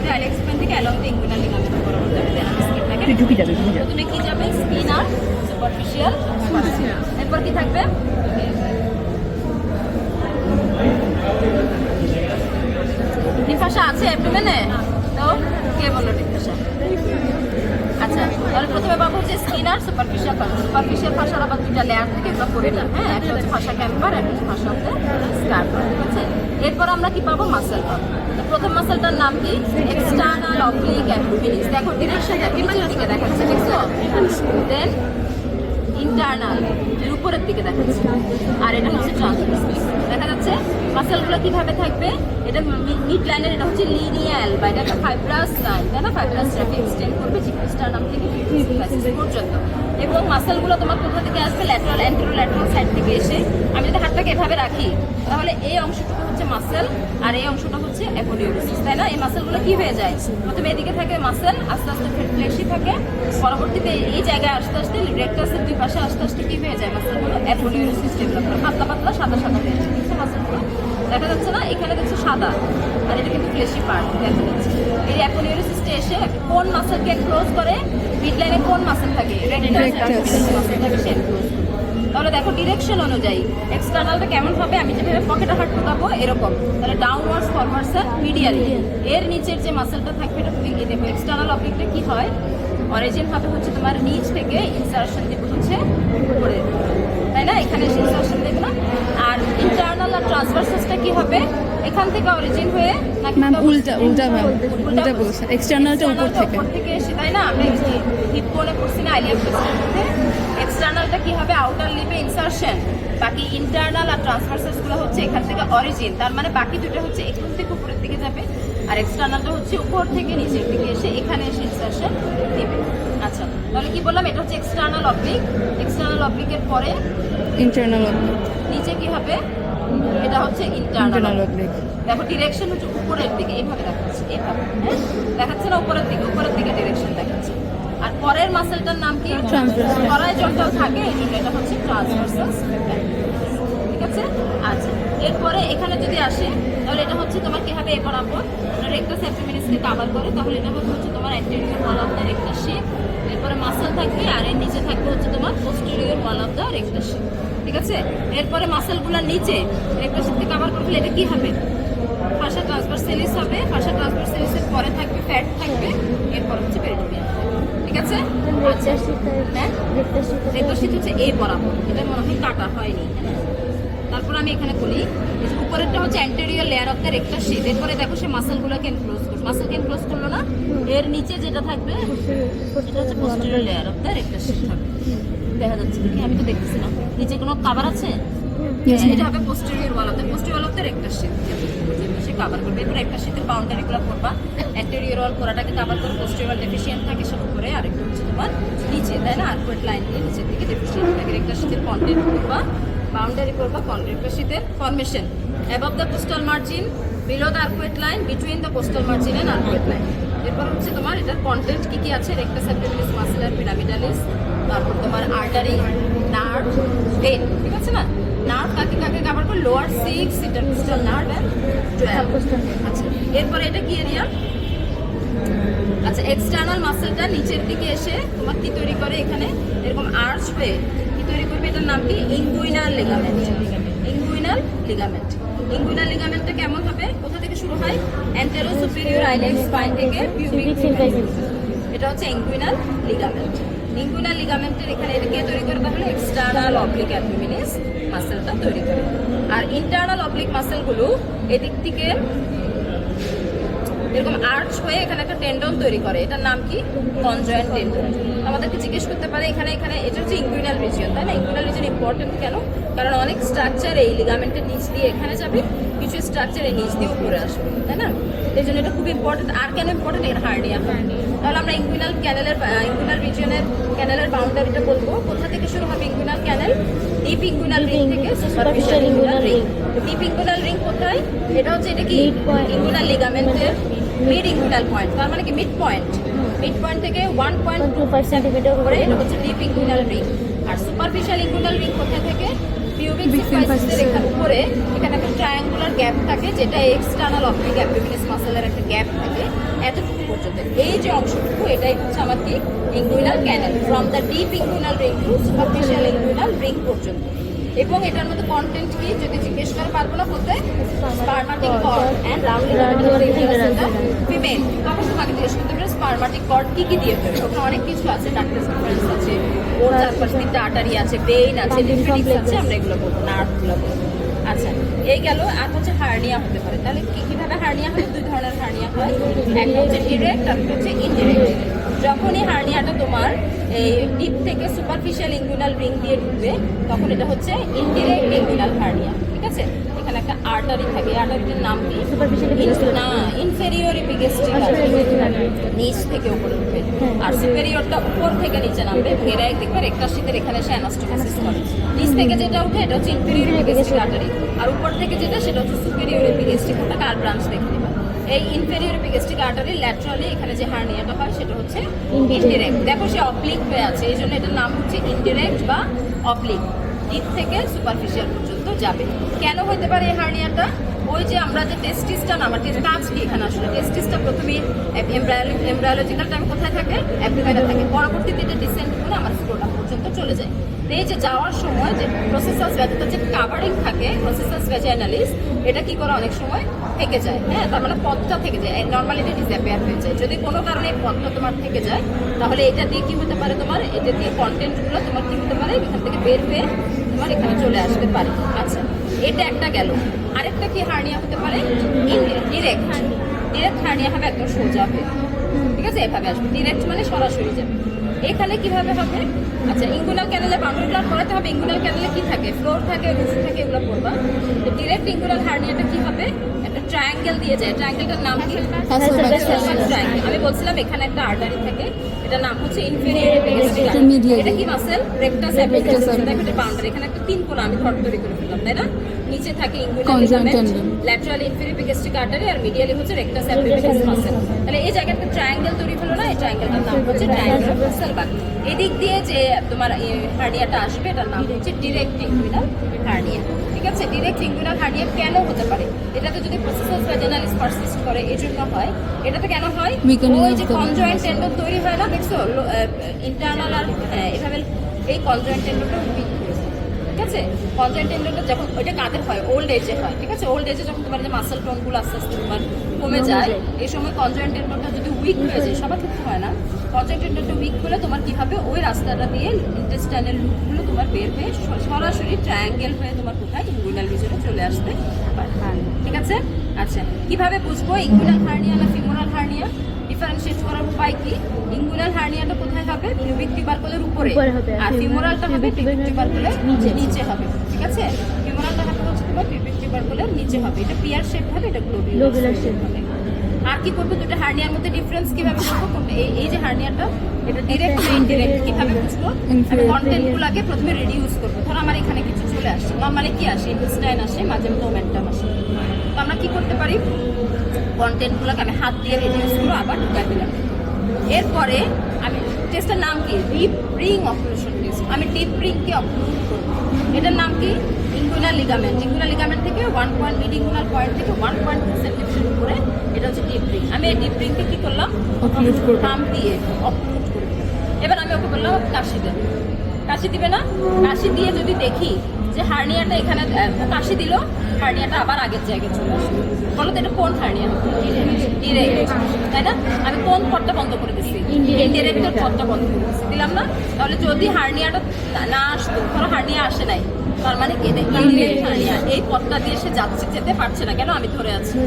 যাবে আইলেক্স স্পাইন থেকে along the inguinal ligament বরাবর যাবে দেন আমি স্কিনটাকে ঢুকে যাবে প্রথমে কি যাবে স্কিন আর সুপারফিশিয়াল এরপর কি থাকবে ডিফাসা আছে অ্যাবডোমেনে তো কে বললো ডিফাসা আচ্ছা তাহলে প্রথমে পাবো হচ্ছে স্কিন আর সুপারফিশিয়াল ফাঁসার আবার দুইটা লেয়ার থেকে এগুলো করে নিই হ্যাঁ একটা হচ্ছে ফাঁসা ক্যাম্পার একটা হচ্ছে ফাঁসা হচ্ছে স্কার্প ঠিক আছে এরপর আমরা কি পাবো মাসেল পাবো প্রথম মাসেলটার নাম কি এক্সটার্নাল অবলিক অ্যাবডোমিনালিস দেখো ডিরেকশন দেখো নিচের দিকে দেখাচ্ছে দেখছো দেন ইন্টারনাল উপরের দিকে দেখাচ্ছে আর এটা হচ্ছে ট্রান্সভার্স দেখা যাচ্ছে মাসেলগুলো কিভাবে থাকবে এটা মিড লাইনের এটা হচ্ছে লিনিয়াল বা এটা একটা ফাইব্রাস লাইন তাই না ফাইব্রাস ট্র্যাক এক্সটেন্ড করবে জিপিস্টারনাম থেকে পর্যন্ত এবং মাসেলগুলো তোমার কোথা থেকে আসবে ল্যাটারাল অ্যান্টেরোল্যাটারাল সাইড থেকে এসে আমি যদি হাতটাকে এভাবে রাখি তাহলে এই অংশটুকু হচ্ছে মাসেল আর এই অংশটা হচ্ছে অ্যাপোডিউরিস তাই না এই মাসেলগুলো কি হয়ে যায় প্রথমে এদিকে থাকে মাসেল আস্তে আস্তে ফ্লেশি থাকে পরবর্তীতে এই জায়গায় আস্তে আস্তে রেক্টাসের দুই পাশে আস্তে আস্তে কি হয়ে যায় মাসেলগুলো অ্যাপোডিউরিস ডেভেলপ করে পাতলা পাতলা সাদা সাদা হয়ে যায় ঠিক আছে মাসেলগুলো দেখা যাচ্ছে না এখানে দেখছে সাদা আর এটা কিন্তু ফ্লেশি পার্ট দেখা যাচ্ছে এই অ্যাপোডিউরিসিসটা এসে কোন মাসেলকে ক্লোজ করে মিডলাইনে কোন মাসেল থাকে মাসেলটাকে সে ক্লোজ তাহলে দেখো ডিরেকশন অনুযায়ী এক্সটার্নালটা কেমন হবে আমি যেভাবে পকেটে হাত ঢুকাবো এরকম তাহলে ডাউনওয়ার্ডস ফরওয়ার্ডস আর মিডিয়ালি এর নিচের যে মাসেলটা থাকবে এটা খুবই দেখো এক্সটার্নাল অবলিকটা কি হয় অরিজিন হবে হচ্ছে তোমার নিচ থেকে ইনসারশন দেবো হচ্ছে উপরে তাই না এখানে ইনসারশন দেবো না আর ইন্টারনাল আর ট্রান্সভার্সাসটা কি হবে এখান থেকে অরিজিন হয়ে নাকি ম্যাম উল্টা ম্যাম উল্টা বলছেন এক্সটার্নালটা উপর থেকে এসে তাই না আমরা হিপ বোনে করছি না আইলিয়া প্রেসিডেন্টে এক্সটার্নালটা কি হবে আউটার লিপে ইনসারশন বাকি ইন্টারনাল আর ট্রান্সভার্সাসগুলো হচ্ছে এখান থেকে অরিজিন তার মানে বাকি দুটো হচ্ছে এখান থেকে উপরের দিকে যাবে আর এক্সটার্নালটা হচ্ছে উপর থেকে নিচের দিকে এসে এখানে এসে ইনসারশন দেবে আচ্ছা তাহলে কি বললাম এটা হচ্ছে এক্সটার্নাল অবলিকের পরে ইন্টারনাল অবলিক নিচে কি হবে এটা হচ্ছে ইন্টারনাল অবলিক দেখো ডিরেকশন হচ্ছে উপরের দিকে এইভাবে দেখাচ্ছে এইভাবে হ্যাঁ দেখাচ্ছে না উপরের দিকে ডিরেকশন দেখাচ্ছে আর পরের মাসেলটার নাম কি তলায় জন্টাল থাকে এই জন্য এটা হচ্ছে ট্রান্সভার্সাস ঠিক আছে আচ্ছা এরপরে এখানে যদি আসে তাহলে এটা হচ্ছে তোমার কি হবে এ বরাবর রেক্টাস অ্যাবডোমিনালিসকে কভার করে তাহলে এটা হচ্ছে তোমার anterior wall of the rectus shape এরপরে মাসেল থাকবে আর এর নিচে থাকবে হচ্ছে তোমার posterior wall of the rectus shape ঠিক আছে এরপরে মাসেলগুলোর নিচে রেক্টাস শেপকে কভার করলে এটা কি হবে ফাসা ট্রান্সভার্সালিস হবে ফাসা ট্রান্সভার্সালিসের পরে থাকবে ফ্যাট থাকবে এরপর হচ্ছে পেরিটোনিয়াম ঠিক আছে হ্যাঁ রেক্টাস শেপ হচ্ছে এই বরাবর এটা মনে হয় কাটা হয়নি তারপর আমি এখানে বলি উপরেরটা হচ্ছে anterior layer of the rectus shape এরপরে দেখো সে মাসেলগুলোকে এনক্লোজ করছে মাসেলকে এনক্লোজ করলো না এর নিচে যেটা থাকবে সেটা হচ্ছে posterior layer of the rectus shape থাকবে দেখা যাচ্ছে দেখি আমি তো দেখতেছি না নিচে কোনো কভার আছে এটা হবে posterior wall of the rectus shape say cover করবে এরপর রেক্টাস শেপের বাউন্ডারিগুলো করবা অ্যান্টেরিয়র ওয়াল কোরাটাকে কভার করে পোস্টেরিয়র ডেফিসিয়েন্ট থাকে সব উপরে আরেকটা হচ্ছে তোমার নিচে তাই না আর্কুয়েট লাইন দিয়ে নিচের দিকে ডেফিসিয়েন্ট থাকে রেক্টাস শেপের কন্টেন্ট করবা বাউন্ডারি করবা কন্টেন্ট শীতের formation above the coastal margin below the arcuate line between the coastal margin and arcuate line এরপর হচ্ছে তোমার এটার কন্টেন্ট কি কি আছে রেক্টাস অ্যাবডোমিনালিস মাসেলার পিরামিডালিস তারপর তোমার আর্টারি নার্ভ ভেন ঠিক আছে না নার্ভ কাকে কভার করে লোয়ার 6 ইন্টারকোস্টাল নার্ভ এন্ড 12 আচ্ছা এরপর এটা কি এরিয়া আচ্ছা এক্সটার্নাল মাসেলটা নিচের দিকে এসে তোমার কি তৈরি করে এখানে এরকম আর্চ হয়ে কি তৈরি করবে এটার নাম কি ইনগুইনাল লিগামেন্টটা কেমন হবে কোথা থেকে শুরু হয় অ্যান্টেরো সুপিরিয়র আইলেক্স স্পাইন থেকে পিউবিক এটা হচ্ছে ইনগুইনাল লিগামেন্টের এখানে এটা কে তৈরি করে তাহলে এক্সটার্নাল অবলিক অ্যাবডোমিনালিস মাসেলটা তৈরি করে আর ইন্টারনাল অবলিক মাসেলগুলো এদিক থেকে এরকম আর্চ হয়ে এখানে একটা টেন্ডন তৈরি করে এটার নাম কি কনজয়েন্ট টেন্ডন আমাদেরকে জিজ্ঞেস করতে পারে এখানে এটা হচ্ছে ইনগুইনাল রিজিয়ন তাই না ইনগুইনাল রিজিয়ন ইম্পর্টেন্ট কেন কারণ অনেক স্ট্রাকচার এই লিগামেন্টের নিচ দিয়ে এখানে যাবে কিছু স্ট্রাকচার এই নিচ দিয়ে উপরে আসবে তাই না এই জন্য এটা খুব ইম্পর্টেন্ট আর কেন ইম্পর্টেন্ট এর হার্নিয়া তাহলে আমরা ইনগুইনাল রিজিয়নের ক্যানেলের বাউন্ডারিটা বলবো কোথা থেকে শুরু হবে ইনগুইনাল ক্যানেল ডিপ ইনগুইনাল রিং থেকে superficial inguinal ring deep inguinal ring কোথায় এটা হচ্ছে এটা কি ইনগুইনাল লিগামেন্টের মিড ইনগুইনাল পয়েন্ট তার মানে কি মিড পয়েন্ট থেকে 1.25 সেন্টিমিটার উপরে এটা হচ্ছে ডিপ ইনগুইনাল রিং আর সুপারফিশিয়াল ইনগুইনাল রিং কোথা থেকে পিউবিক সিম্পাইসিসের এখানে উপরে এখানে একটা ট্রায়াঙ্গুলার গ্যাপ থাকে, যেটা এক্সটার্নাল অবলিক অ্যাবডোমিনাস মাসেলের একটা গ্যাপ থাকে এতটুকু পর্যন্ত। এই যে অংশটুকু এটাই হচ্ছে আমার কি inguinal canal, from the deep inguinal ring to superficial inguinal ring পর্যন্ত। এবং এটার মধ্যে কন্টেন্ট কি যদি জিজ্ঞেস করে পারবো না বলতে, স্পারমাটিক কর্ড এন্ড ফিমেল। তখন তোমাকে জিজ্ঞেস করতে পারে স্পারমাটিক কর্ড কি দিয়ে তৈরি। ওখানে অনেক কিছু আছে, ডাক্তার সার্ফারেন্স আছে, ওর চারপাশ 3টা আর্টারি আছে, বেইন আছে, লিম্ফেটিক্স আছে, আমরা এগুলো বলবো, নার্ভগুলো বলবো। আচ্ছা, এই গেল। আর হচ্ছে হার্নিয়া হতে পারে। তাহলে কিভাবে হার্নিয়া হয়? 2 ধরনের হার্নিয়া হয়, একটা হচ্ছে ডিরেক্ট আর হচ্ছে ইনডিরেক্ট। যখনই হার্নিয়াটা তোমার এই ডিপ থেকে সুপারফিশিয়াল ইনগুইনাল রিং দিয়ে ঢুকবে, তখন এটা হচ্ছে ইনডিরেক্ট ইনগুইনাল হার্নিয়া। ঠিক আছে, এখানে একটা আর্টারি থাকে, আর্টারিটার নাম কি? না, ইনফেরিয়র ইপিগ্যাস্ট্রিক আর্টারি, নিচ থেকে উপরে উঠবে। আর সুপেরিয়রটা উপর থেকে নিচে নামবে। এরা দেখবে রেক্টাসিতের এখানে সে অ্যানাস্টোমোসিস করে। নিচ থেকে যেটা উঠে এটা হচ্ছে ইনফেরিয়র ইপিগ্যাস্ট্রিক আর্টারি, আর উপর থেকে যেটা সেটা হচ্ছে সুপেরিয়র ইপিগ্যাস্ট্রিক। ওটাকে আর ব্রাঞ্চ দেখে নিবা। এই ইনফেরিয়র ইপিগ্যাস্ট্রিক আর্টারি ল্যাটারালি এখানে যে হার্নিয়াটা হয় সেটা হচ্ছে ইনডিরেক্ট। দেখো সে অবলিক হয়ে আছে, এই জন্য এটার নাম হচ্ছে ইনডিরেক্ট বা অবলিক। ডিপ থেকে সুপারফিশিয়াল পর্যন্ত যাবে। কেন হতে পারে এই হার্নিয়াটা? ওই যে আমরা যে টেস্টিসটা না, আমার কাজ কি এখানে আসলে, টেস্টিসটা প্রথমে এমব্রায়োলজিক্যাল টাইম কোথায় থাকে? অ্যাবডোমেনে থাকে। পরবর্তীতে যে ডিসেন্ট করে আমার স্ক্রোটাম পর্যন্ত চলে যায়। এই যে যাওয়ার সময় যে প্রসেসাস ভ্যাজাটা যে কাভারিং থাকে, প্রসেসাস ভ্যাজাইনালিস, এটা কি করে অনেক সময় থেকে যায়। হ্যাঁ, তার মানে পথটা থেকে যায়, নর্মালি এটা ডিসঅ্যাপিয়ার হয়ে যায়। যদি কোনো কারণে এই পথটা তোমার থেকে যায়, তাহলে এটা দিয়ে কি হতে পারে? তোমার এটা দিয়ে কন্টেন্টগুলো তোমার কি হতে পারে? এখান থেকে বের হয়ে তোমার এখানে চলে আসতে পারে। আচ্ছা, এটা একটা গেল। আরেকটা কি হার্নিয়া হতে পারে? ডিরেক্ট। ডিরেক্ট হার্নিয়া হবে একদম সোজা হবে। ঠিক আছে, এভাবে আসবে। ডিরেক্ট মানে সরাসরি যাবে। এখানে কিভাবে হবে? আচ্ছা, ইনগুইনাল ক্যানেলে বাউন্ডারি ব্লাড করাতে হবে। ইনগুইনাল ক্যানেলে কি থাকে? ফ্লোর থাকে, রুফ থাকে, এগুলো পড়বা। তো ডিরেক্ট ইনগুইনাল হার্নিয়াটা কি হবে? একটা ট্রায়াঙ্গেল দিয়ে যায়। ট্রায়াঙ্গেলটার নাম কি? ট্রায়াঙ্গেল। আমি বলছিলাম এখানে একটা আর্টারি থাকে, এটার নাম হচ্ছে ইনফেরিয়র ইপিগ্যাস্ট্রিক আর্টারি। এটা কি মাসেল? রেকটাস অ্যাবডোমিনাস। দেখো এটা বাউন্ডারি, এখানে একটা 3 কোণ আমি থট তৈরি করে ফেললাম, তাই না? নিচে থাকে inguinal ligament, laterally inferior epigastric artery, আর মিডিয়ালি হচ্ছে রেকটাস অ্যাবডোমিনাস মাসেল। তাহলে এই জায়গায় একটা ট্রায়াঙ্গেল তৈরি হলো না? এই ট্রায়াঙ্গেলটার নাম হচ্ছে ট্রায়াঙ্গেল অফ হাসেলবার্গ। এদিক দিয়ে যে তোমার হার্নিয়াটা আসবে, এটার নাম হচ্ছে ডিরেক্ট ইনগুইনাল হার্নিয়া। ঠিক আছে, ডিরেক্ট ইনগুইনাল হার্নিয়া কেন হতে পারে? এটাতে যদি প্রসেসাস ভ্যাজাইনালিস পারসিস্ট করে, এই জন্য হয়। এটাতে কেন হয়? ওই যে কনজয়েন্ট টেন্ডন তৈরি হয় না, দেখছো ইন্টারনাল আর এভাবে, এই কনজয়েন্ট টেন্ডনটা উইক হয়ে যায়। ঠিক আছে, কনজয়েন্ট টেন্ডনটা যখন ওইটা কাদের হয়? ওল্ড এজে হয়। ঠিক আছে, ওল্ড এজে যখন তোমার যে মাসেল টোনগুলো আস্তে আস্তে তোমার কমে যায়, এই সময় কনজয়েন্ট টেন্ডনটা যদি উইক হয়ে যায়, সবার ক্ষেত্রে হয় না, কনজয়েন্ট টেন্ডনটা উইক হলে তোমার কি হবে? ওই রাস্তাটা দিয়ে ইন্টেস্টাইনাল লুপগুলো তোমার বের হয়ে সরাসরি ট্রায়াঙ্গেল হয়ে তোমার কোথায়? ইনগুইনাল রিজনে চলে আসতে পারে। ঠিক আছে, আচ্ছা, কিভাবে বুঝবো ইনগুইনাল হার্নিয়া না ফিমোরাল হার্নিয়া? ডিফারেন্সিয়েট করার উপায় কি? ইনগুইনাল হার্নিয়াটা কোথায় হবে? পিউবিক টিউবারকুলের উপরে, আর ফিমোরালটা হবে পিউবিক টিউবারকুলের নিচে হবে। ঠিক আছে, ফিমোরালটা হবে হচ্ছে তোমার পিউবিক টিউবারকুলের নিচে হবে। এটা পিয়ার শেপ হবে, এটা গ্লোবুলার শেপ হবে। আর কি করবো? দুটো হার্নিয়ার মধ্যে ডিফারেন্স কিভাবে করবো? এই যে হার্নিয়াটা, এটা ডিরেক্ট না ইনডিরেক্ট, কিভাবে বুঝবো? আমি কন্টেন্টগুলোকে প্রথমে রিডিউস করবো। ধরো আমার এখানে কিছু চলে আসছে, নর্মালি কি আসে? ইন্টেস্টাইন আসে, মাঝে মধ্যে ওমেন্টাম আসে। তো আমরা কি করতে পারি? কন্টেন্টগুলোকে আমি হাত দিয়ে রিডিউস করবো, আবার ঢুকাই দিলাম। এরপরে আমি টেস্টের নাম কি? Deep ring operation test. আমি ডিপ রিংকে অপারেট করবো। এটার নাম কি? Inguinal ligament. ইনগুইনাল লিগামেন্ট থেকে 1 মিড ইনগুইনাল পয়েন্ট থেকে 1.2 সেন্টিমিটার উপরে, এটা হচ্ছে ডিপ রিং। আমি এই ডিপ রিংকে কি করলাম? পাম্প দিয়ে অপারেট করে দিলাম। এবার আমি ওকে বললাম কাশি দেন। কাশি দিবে না? কাশি দিয়ে যদি দেখি যে হার্নিয়াটা এখানে, কাশি দিল, হার্নিয়াটা আবার আগের জায়গায় চলে আসবে, বলো তো এটা কোন হার্নিয়া? ডিরেক্ট, তাই না? আমি কোন পথটা বন্ধ করে দিচ্ছি? ইনডিরেক্টের পথটা বন্ধ করে দিচ্ছি, দিলাম না? তাহলে যদি হার্নিয়াটা না আসতো, ধরো হার্নিয়া আসে নাই, তার মানে ইনডিরেক্ট হার্নিয়া, এই পথটা দিয়ে সে যেতে পারছে না, কেন? আমি ধরে আছি।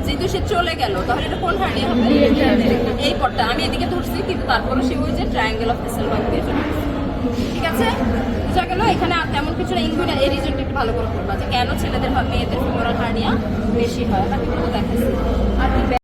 যেহেতু সে চলে গেল, তাহলে এটা কোন হার্নিয়া হবে? এই পথটা আমি এদিকে ধরছি, কিন্তু তারপরে সে ওই যে ট্রায়াঙ্গেল অফ হাসেলবার্গ দিয়ে চলে গেছে। ঠিক আছে, বুঝা গেল? এখানে আর তেমন কিছু না। ইনগুইনাল এই রিজনটা একটু ভালো করে করবা, যে কেন ছেলেদের মেয়েদের ফিমোরাল হার্নিয়া বেশি হয়, বাকি দেখাচ্ছি। আর